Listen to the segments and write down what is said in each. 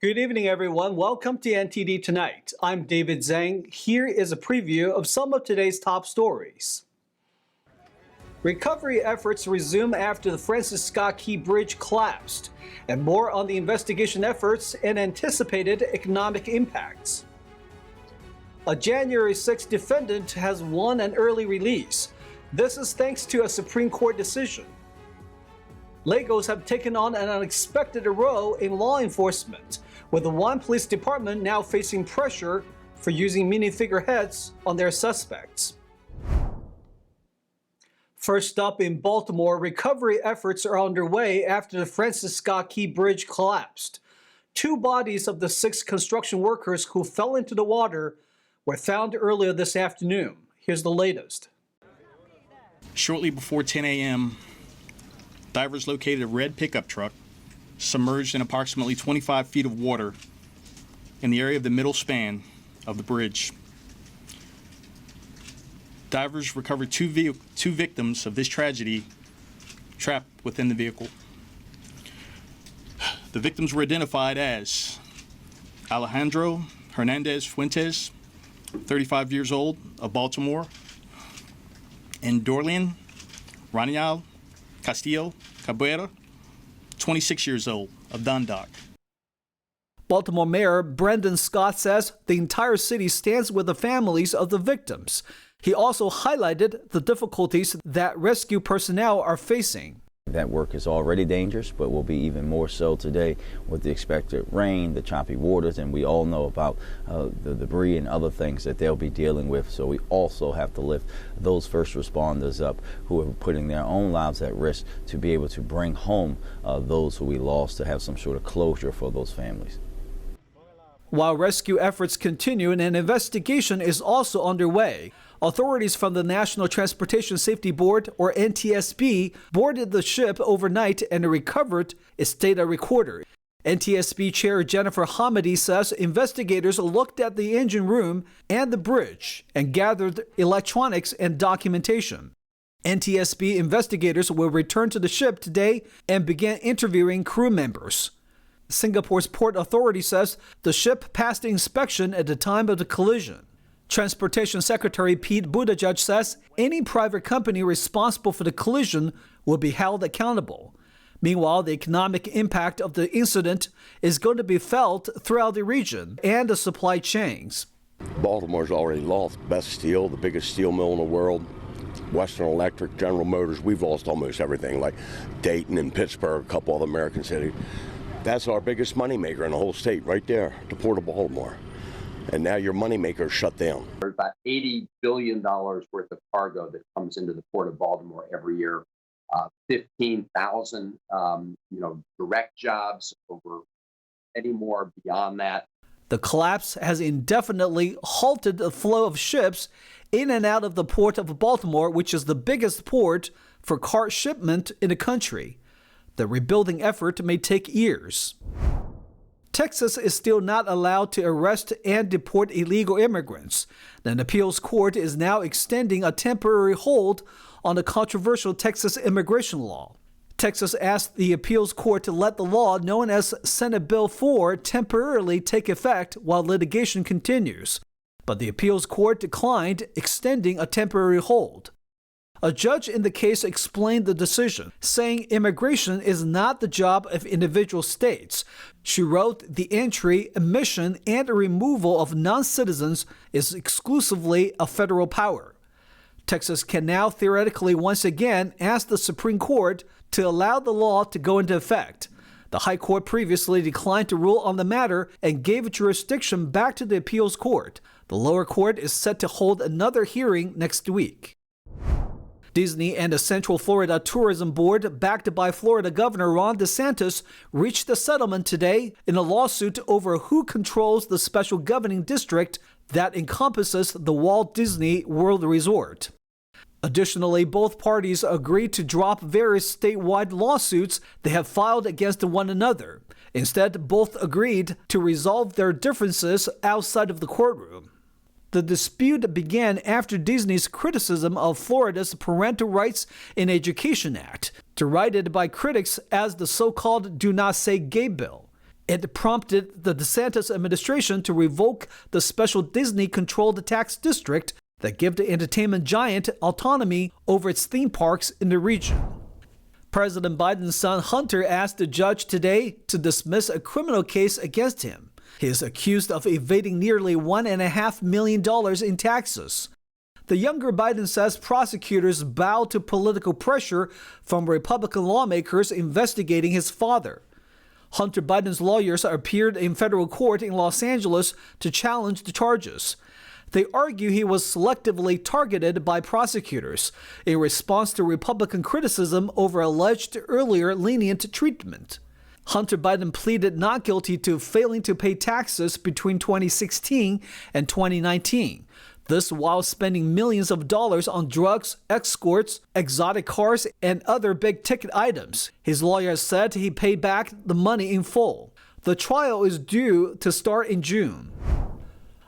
Good evening, everyone. Welcome to NTD Tonight. I'm David Zhang. Here is a preview of some of today's top stories. Recovery efforts resume after the Francis Scott Key Bridge collapsed, and more on the investigation efforts and anticipated economic impacts. A January 6 defendant has won an early release. This is thanks to a Supreme Court decision. Legos have taken on an unexpected role in law enforcement, with the one police department now facing pressure for using minifigure heads on their suspects. First up in Baltimore, recovery efforts are underway after the Francis Scott Key Bridge collapsed. 2 bodies of the 6 construction workers who fell into the water were found earlier this afternoon. Here's the latest. Shortly before 10 a.m., divers located a red pickup truck submerged in approximately 25 feet of water in the area of the middle span of the bridge. Divers recovered two victims of this tragedy trapped within the vehicle. The victims were identified as Alejandro Hernandez Fuentes, 35 years old, of Baltimore, and Dorlian Ranial Castillo Cabrera, 26 years old, of Dundalk. Baltimore Mayor Brendan Scott says the entire city stands with the families of the victims. He also highlighted the difficulties that rescue personnel are facing. That work is already dangerous, but will be even more so today with the expected rain, the choppy waters, and we all know about the debris and other things that they'll be dealing with. So we also have to lift those first responders up who are putting their own lives at risk to be able to bring home those who we lost, to have some sort of closure for those families. While rescue efforts continue, an investigation is also underway. Authorities from the National Transportation Safety Board, or NTSB, boarded the ship overnight and recovered its data recorder. NTSB Chair Jennifer Hamady says investigators looked at the engine room and the bridge and gathered electronics and documentation. NTSB investigators will return to the ship today and begin interviewing crew members. Singapore's Port Authority says the ship passed inspection at the time of the collision. Transportation Secretary Pete Buttigieg says any private company responsible for the collision will be held accountable. Meanwhile, the economic impact of the incident is going to be felt throughout the region and the supply chains. Baltimore's already lost best steel, the biggest steel mill in the world. Western Electric, General Motors, we've lost almost everything, like Dayton and Pittsburgh, a couple other American cities. That's our biggest moneymaker in the whole state, right there, the Port of Baltimore. And now your moneymaker shut down. There's about $80 billion worth of cargo that comes into the Port of Baltimore every year. 15,000, direct jobs, over any more beyond that. The collapse has indefinitely halted the flow of ships in and out of the Port of Baltimore, which is the biggest port for car shipment in the country. The rebuilding effort may take years. Texas is still not allowed to arrest and deport illegal immigrants. An appeals court is now extending a temporary hold on the controversial Texas immigration law. Texas asked the appeals court to let the law known as Senate Bill 4 temporarily take effect while litigation continues, but the appeals court declined extending a temporary hold. A judge in the case explained the decision, saying immigration is not the job of individual states. She wrote the entry, admission, and removal of non-citizens is exclusively a federal power. Texas can now theoretically once again ask the Supreme Court to allow the law to go into effect. The High Court previously declined to rule on the matter and gave jurisdiction back to the appeals court. The lower court is set to hold another hearing next week. Disney and the Central Florida Tourism Board, backed by Florida Governor Ron DeSantis, reached a settlement today in a lawsuit over who controls the special governing district that encompasses the Walt Disney World Resort. Additionally, both parties agreed to drop various statewide lawsuits they have filed against one another. Instead, both agreed to resolve their differences outside of the courtroom. The dispute began after Disney's criticism of Florida's Parental Rights in Education Act, derided by critics as the so-called Do Not Say Gay bill. It prompted the DeSantis administration to revoke the special Disney-controlled tax district that gave the entertainment giant autonomy over its theme parks in the region. President Biden's son Hunter asked the judge today to dismiss a criminal case against him. He is accused of evading nearly $1.5 million in taxes. The younger Biden says prosecutors bowed to political pressure from Republican lawmakers investigating his father. Hunter Biden's lawyers appeared in federal court in Los Angeles to challenge the charges. They argue he was selectively targeted by prosecutors in response to Republican criticism over alleged earlier lenient treatment. Hunter Biden pleaded not guilty to failing to pay taxes between 2016 and 2019. This while spending millions of dollars on drugs, escorts, exotic cars, and other big-ticket items. His lawyer said he paid back the money in full. The trial is due to start in June.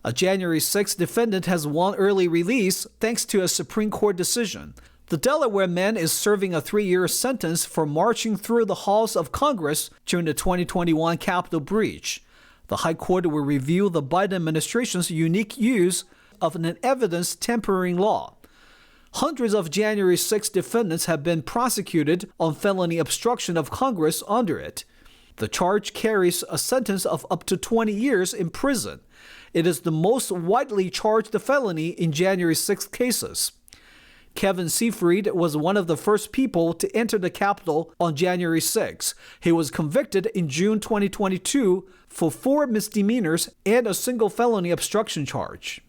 A January 6 defendant has won early release thanks to a Supreme Court decision. The Delaware man is serving a 3-year sentence for marching through the halls of Congress during the 2021 Capitol breach. The High Court will review the Biden administration's unique use of an evidence tampering law. Hundreds of January 6 defendants have been prosecuted on felony obstruction of Congress under it. The charge carries a sentence of up to 20 years in prison. It is the most widely charged felony in January 6 cases. Kevin Seafried was one of the first people to enter the Capitol on January 6. He was convicted in June 2022 for 4 misdemeanors and a single felony obstruction charge.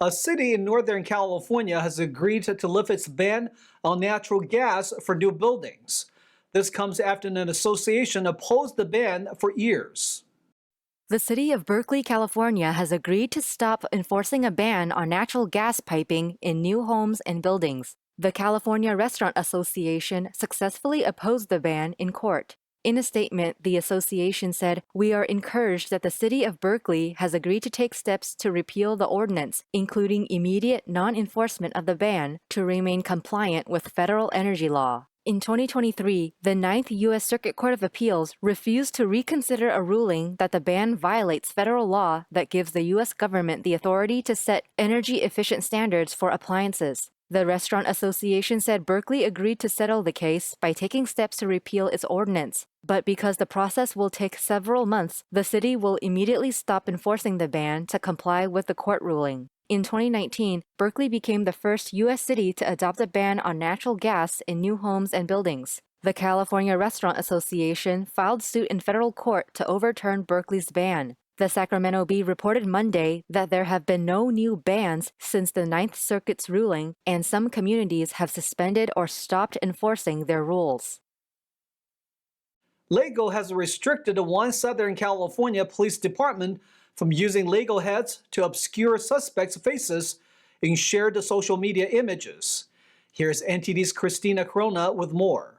A city in Northern California has agreed to lift its ban on natural gas for new buildings. This comes after an association opposed the ban for years. The city of Berkeley, California has agreed to stop enforcing a ban on natural gas piping in new homes and buildings. The California Restaurant Association successfully opposed the ban in court. In a statement, the association said, "We are encouraged that the city of Berkeley has agreed to take steps to repeal the ordinance, including immediate non-enforcement of the ban, to remain compliant with federal energy law." In 2023, the 9th U.S. Circuit Court of Appeals refused to reconsider a ruling that the ban violates federal law that gives the U.S. government the authority to set energy-efficient standards for appliances. The Restaurant Association said Berkeley agreed to settle the case by taking steps to repeal its ordinance. But because the process will take several months, the city will immediately stop enforcing the ban to comply with the court ruling. In 2019, Berkeley became the first U.S. city to adopt a ban on natural gas in new homes and buildings. The California Restaurant Association filed suit in federal court to overturn Berkeley's ban. The Sacramento Bee reported Monday that there have been no new bans since the 9th Circuit's ruling, and some communities have suspended or stopped enforcing their rules. Lego has restricted one Southern California police department from using Lego heads to obscure suspects' faces in shared social media images. Here's NTD's Christina Corona with more.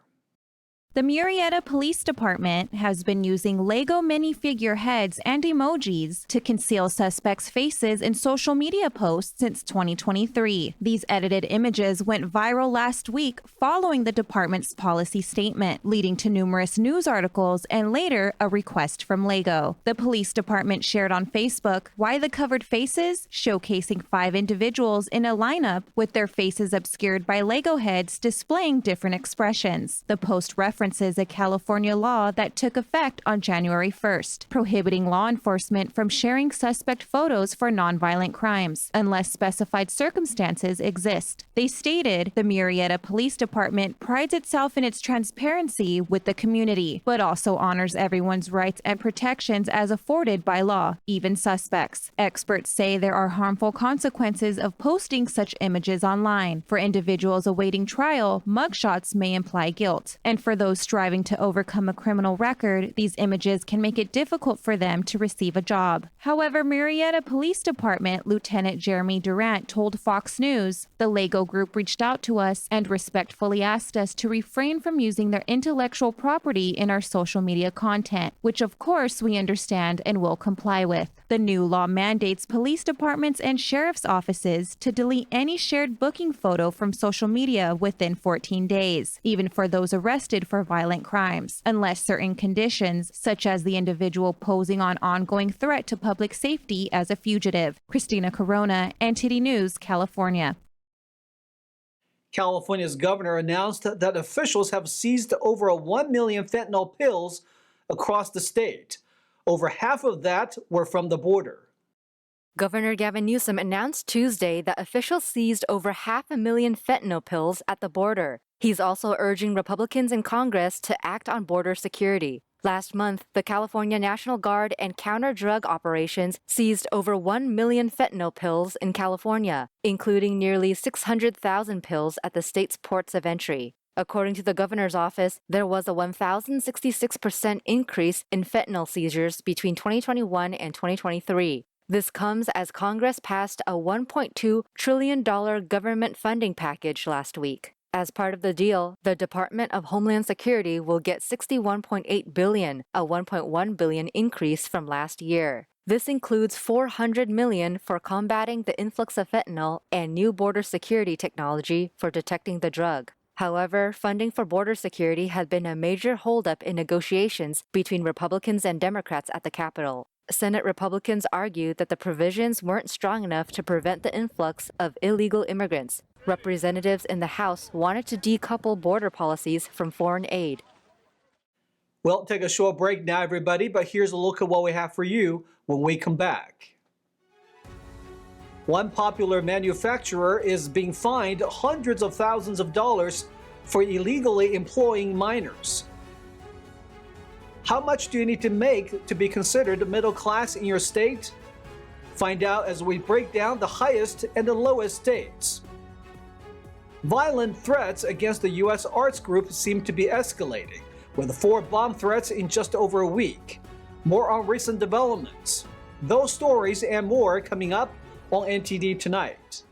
The Murrieta Police Department has been using Lego minifigure heads and emojis to conceal suspects' faces in social media posts since 2023. These edited images went viral last week following the department's policy statement, leading to numerous news articles and later a request from Lego. The police department shared on Facebook why the covered faces, showcasing 5 individuals in a lineup with their faces obscured by Lego heads displaying different expressions. The post references a California law that took effect on January 1st, prohibiting law enforcement from sharing suspect photos for nonviolent crimes, unless specified circumstances exist. They stated, the Murrieta Police Department prides itself in its transparency with the community, but also honors everyone's rights and protections as afforded by law, even suspects. Experts say there are harmful consequences of posting such images online. For individuals awaiting trial, mugshots may imply guilt, and for those striving to overcome a criminal record, these images can make it difficult for them to receive a job. However, Murrieta Police Department Lieutenant Jeremy Durant told Fox News, "The Lego Group reached out to us and respectfully asked us to refrain from using their intellectual property in our social media content, which of course we understand and will comply with." The new law mandates police departments and sheriff's offices to delete any shared booking photo from social media within 14 days, even for those arrested for for violent crimes, unless certain conditions, such as the individual posing an ongoing threat to public safety as a fugitive. Christina Corona, NTD News, California. California's governor announced that officials have seized over 1 million fentanyl pills across the state. Over half of that were from the border. Governor Gavin Newsom announced Tuesday that officials seized over 500,000 fentanyl pills at the border. He's also urging Republicans in Congress to act on border security. Last month, the California National Guard and counter-drug operations seized over 1 million fentanyl pills in California, including nearly 600,000 pills at the state's ports of entry. According to the governor's office, there was a 1,066% increase in fentanyl seizures between 2021 and 2023. This comes as Congress passed a $1.2 trillion government funding package last week. As part of the deal, the Department of Homeland Security will get $61.8 billion, a $1.1 billion increase from last year. This includes $400 million for combating the influx of fentanyl and new border security technology for detecting the drug. However, funding for border security had been a major holdup in negotiations between Republicans and Democrats at the Capitol. Senate Republicans argued that the provisions weren't strong enough to prevent the influx of illegal immigrants. Representatives in the House wanted to decouple border policies from foreign aid. We'll take a short break now, everybody, but here's a look at what we have for you when we come back. One popular manufacturer is being fined hundreds of thousands of dollars for illegally employing minors. How much do you need to make to be considered middle class in your state? Find out as we break down the highest and the lowest states. Violent threats against the U.S. arts group seem to be escalating, with 4 bomb threats in just over a week. More on recent developments. Those stories and more coming up on NTD Tonight.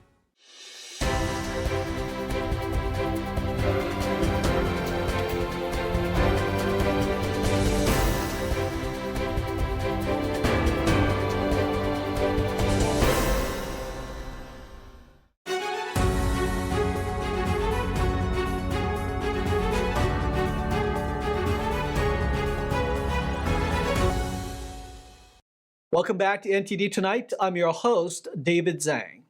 Welcome back to NTD Tonight. I'm your host, David Zhang.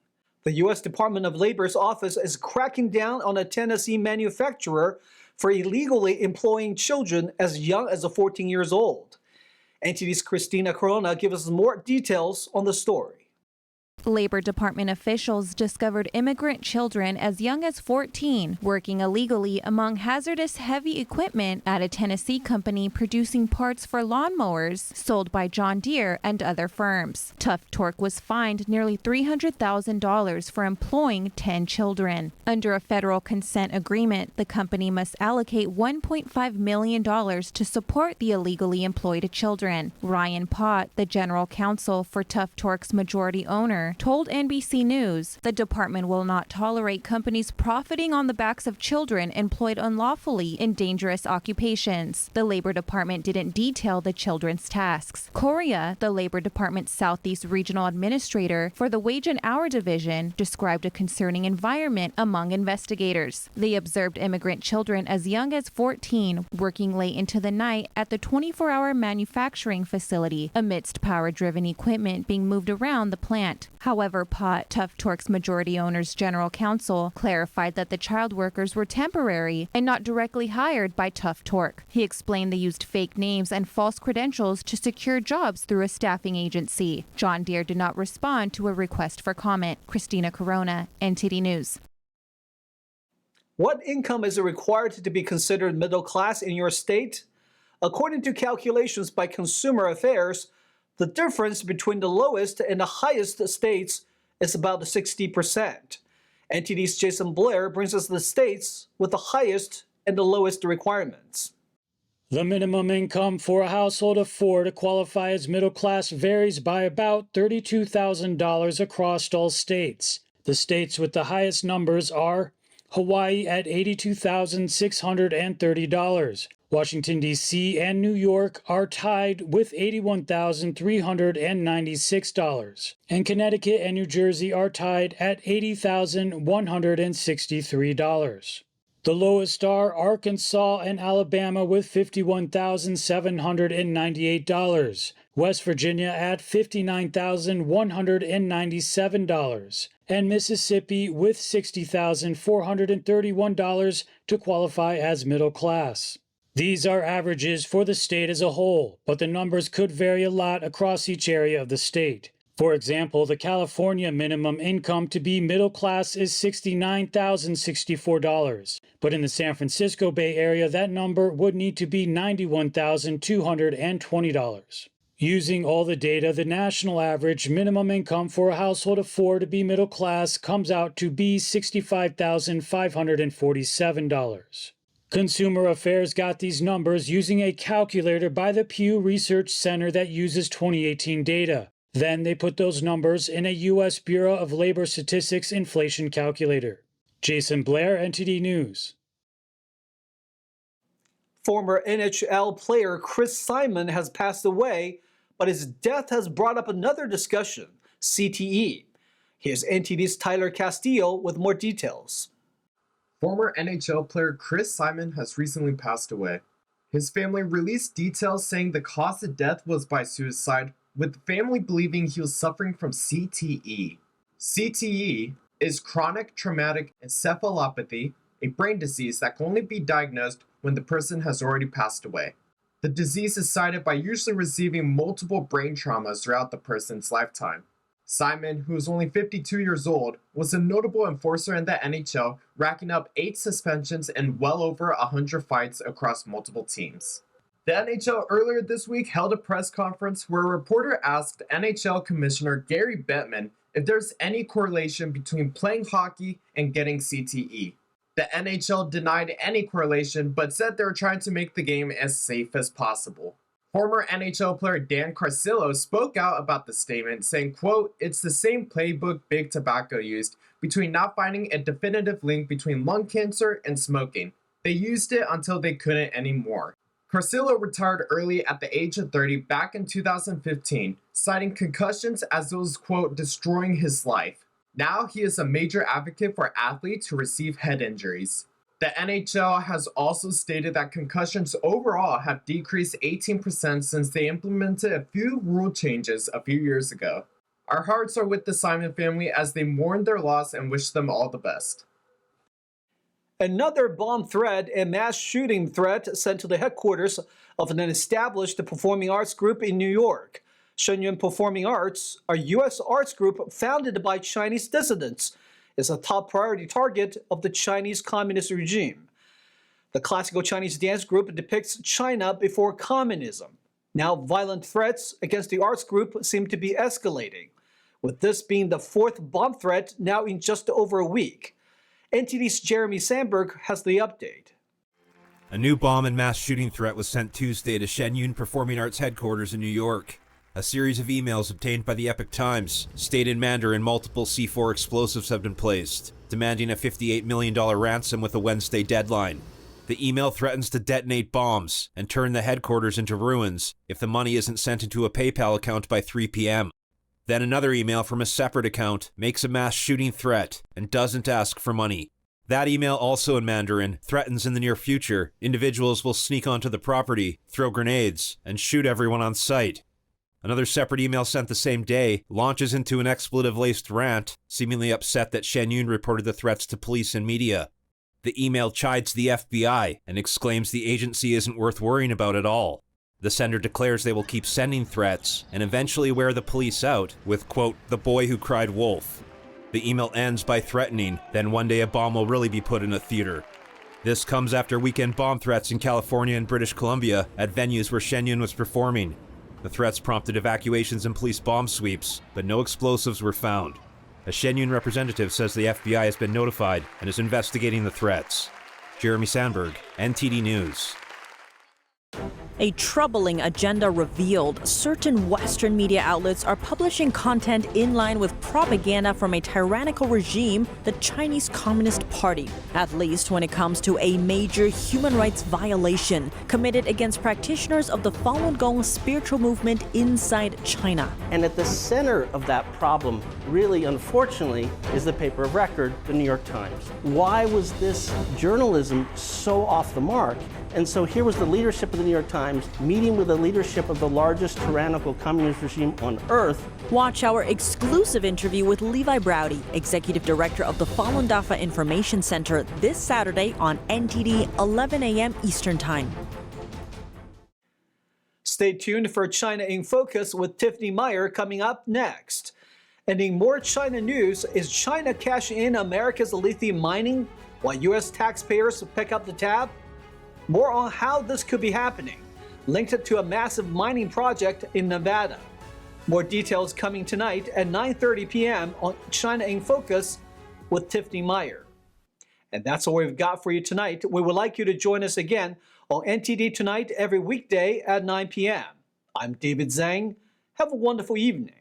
The U.S. Department of Labor's office is cracking down on a Tennessee manufacturer for illegally employing children as young as 14 years old. NTD's Christina Corona gives us more details on the story. Labor Department officials discovered immigrant children as young as 14 working illegally among hazardous heavy equipment at a Tennessee company producing parts for lawnmowers sold by John Deere and other firms. Tough Torque was fined nearly $300,000 for employing 10 children. Under a federal consent agreement, the company must allocate $1.5 million to support the illegally employed children. Ryan Pott, the general counsel for Tough Torque's majority owner, told NBC News the department will not tolerate companies profiting on the backs of children employed unlawfully in dangerous occupations. The Labor Department didn't detail the children's tasks. Correa, the Labor Department's Southeast Regional Administrator for the Wage and Hour Division, described a concerning environment among investigators. They observed immigrant children as young as 14 working late into the night at the 24-hour manufacturing facility amidst power-driven equipment being moved around the plant. However, Pott, Tough Torque's majority owner's general counsel, clarified that the child workers were temporary and not directly hired by Tough Torque. He explained they used fake names and false credentials to secure jobs through a staffing agency. John Deere did not respond to a request for comment. Christina Corona, NTD News. What income is required to be considered middle class in your state? According to calculations by Consumer Affairs, the difference between the lowest and the highest states is about 60%. NTD's Jason Blair brings us the states with the highest and the lowest requirements. The minimum income for a household of 4 to qualify as middle class varies by about $32,000 across all states. The states with the highest numbers are Hawaii at $82,630. Washington, D.C. and New York are tied with $81,396, and Connecticut and New Jersey are tied at $80,163. The lowest are Arkansas and Alabama with $51,798, West Virginia at $59,197, and Mississippi with $60,431 to qualify as middle class. These are averages for the state as a whole, but the numbers could vary a lot across each area of the state. For example, the California minimum income to be middle class is $69,064, but in the San Francisco Bay Area, that number would need to be $91,220. Using all the data, the national average minimum income for a household of four to be middle class comes out to be $65,547. Consumer Affairs got these numbers using a calculator by the Pew Research Center that uses 2018 data. Then they put those numbers in a U.S. Bureau of Labor Statistics inflation calculator. Jason Blair, NTD News. Former NHL player Chris Simon has passed away, but his death has brought up another discussion, CTE. Here's NTD's Tyler Castillo with more details. Former NHL player Chris Simon has recently passed away. His family released details saying the cause of death was by suicide, with the family believing he was suffering from CTE. CTE is chronic traumatic encephalopathy, a brain disease that can only be diagnosed when the person has already passed away. The disease is cited by usually receiving multiple brain traumas throughout the person's lifetime. Simon, who is only 52 years old, was a notable enforcer in the NHL, racking up 8 suspensions and well over 100 fights across multiple teams. The NHL earlier this week held a press conference where a reporter asked NHL Commissioner Gary Bettman if there's any correlation between playing hockey and getting CTE. The NHL denied any correlation but said they were trying to make the game as safe as possible. Former NHL player Dan Carcillo spoke out about the statement, saying, quote, "It's the same playbook Big Tobacco used between not finding a definitive link between lung cancer and smoking. They used it until they couldn't anymore." Carcillo retired early at the age of 30 back in 2015, citing concussions as those, quote, destroying his life. Now he is a major advocate for athletes who receive head injuries. The NHL has also stated that concussions overall have decreased 18% since they implemented a few rule changes a few years ago. Our hearts are with the Simon family as they mourn their loss and wish them all the best. Another bomb threat and mass shooting threat sent to the headquarters of an established performing arts group in New York. Shen Performing Arts, a U.S. arts group founded by Chinese dissidents, is a top priority target of the Chinese Communist regime. The classical Chinese dance group depicts China before communism. Now violent threats against the arts group seem to be escalating, with this being the 4th bomb threat now in just over a week. NTD's Jeremy Sandberg has the update. A new bomb and mass shooting threat was sent Tuesday to Shen Performing Arts headquarters in New York. A series of emails obtained by the Epoch Times state in Mandarin multiple C4 explosives have been placed, demanding a $58 million ransom with a Wednesday deadline. The email threatens to detonate bombs and turn the headquarters into ruins if the money isn't sent into a PayPal account by 3 p.m. Then another email from a separate account makes a mass shooting threat and doesn't ask for money. That email, also in Mandarin, threatens in the near future individuals will sneak onto the property, throw grenades, and shoot everyone on sight. Another separate email sent the same day launches into an expletive-laced rant, seemingly upset that Shen reported the threats to police and media. The email chides the FBI and exclaims the agency isn't worth worrying about at all. The sender declares they will keep sending threats and eventually wear the police out with, quote, "the boy who cried wolf." The email ends by threatening, then one day a bomb will really be put in a theater. This comes after weekend bomb threats in California and British Columbia at venues where Shen was performing. The threats prompted evacuations and police bomb sweeps, but no explosives were found. A Shen representative says the FBI has been notified and is investigating the threats. Jeremy Sandberg, NTD News. A troubling agenda revealed. Certain Western media outlets are publishing content in line with propaganda from a tyrannical regime, the Chinese Communist Party, at least when it comes to a major human rights violation committed against practitioners of the Falun Gong spiritual movement inside China. And at the center of that problem really, unfortunately, is the paper of record, the New York Times. Why was this journalism so off the mark? And so here was the leadership of the New York Times meeting with the leadership of the largest tyrannical communist regime on earth. Watch our exclusive interview with Levi Browdy, Executive Director of the Falun Dafa Information Center, this Saturday on NTD 11 a.m. Eastern Time. Stay tuned for China in Focus with Tiffany Meyer coming up next. And in more China news, is China cashing in America's lithium mining while U.S. taxpayers pick up the tab? More on how this could be happening, linked to a massive mining project in Nevada. More details coming tonight at 9:30 p.m. on China in Focus with Tiffany Meyer. And that's all we've got for you tonight. We would like you to join us again on NTD Tonight every weekday at 9 p.m. I'm David Zhang. Have a wonderful evening.